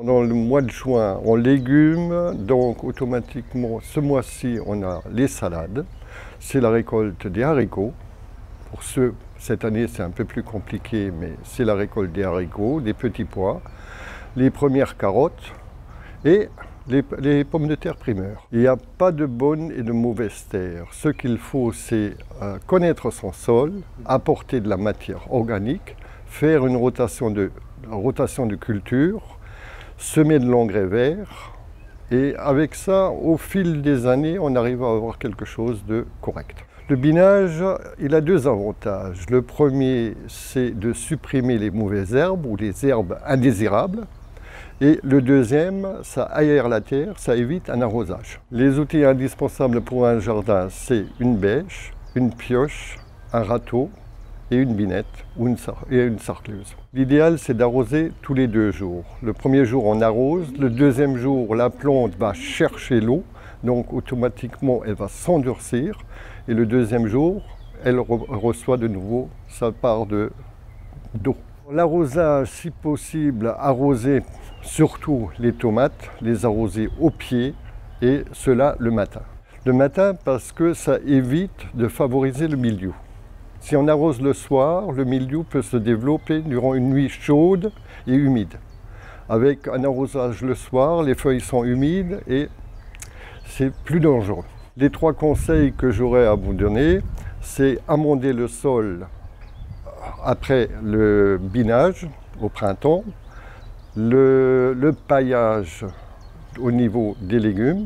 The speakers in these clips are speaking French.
Pendant le mois de juin, en légumes, donc automatiquement, ce mois-ci, on a les salades. C'est la récolte des haricots. Pour ceux, cette année, c'est un peu plus compliqué, mais c'est la récolte des haricots, des petits pois, les premières carottes et les pommes de terre primeurs. Il n'y a pas de bonne et de mauvaise terre. Ce qu'il faut, c'est connaître son sol, apporter de la matière organique, faire une rotation de culture, semer de l'engrais vert, et avec ça, au fil des années, on arrive à avoir quelque chose de correct. Le binage, il a deux avantages. Le premier, c'est de supprimer les mauvaises herbes ou les herbes indésirables. Et le deuxième, ça aère la terre, ça évite un arrosage. Les outils indispensables pour un jardin, c'est une bêche, une pioche, un râteau et une binette et une sarcleuse. L'idéal, c'est d'arroser tous les 2 jours. Le premier jour, on arrose. Le deuxième jour, la plante va chercher l'eau. Donc, automatiquement, elle va s'endurcir. Et le deuxième jour, elle reçoit de nouveau sa part d'eau. L'arrosage, si possible, arroser surtout les tomates, les arroser au pied, et cela le matin. Le matin, parce que ça évite de favoriser le mildiou. Si on arrose le soir, le mildiou peut se développer durant une nuit chaude et humide. Avec un arrosage le soir, les feuilles sont humides et c'est plus dangereux. Les 3 conseils que j'aurais à vous donner, c'est amender le sol après le binage au printemps, le paillage au niveau des légumes,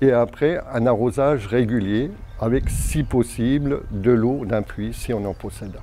et après un arrosage régulier avec, si possible, de l'eau d'un puits si on en possède.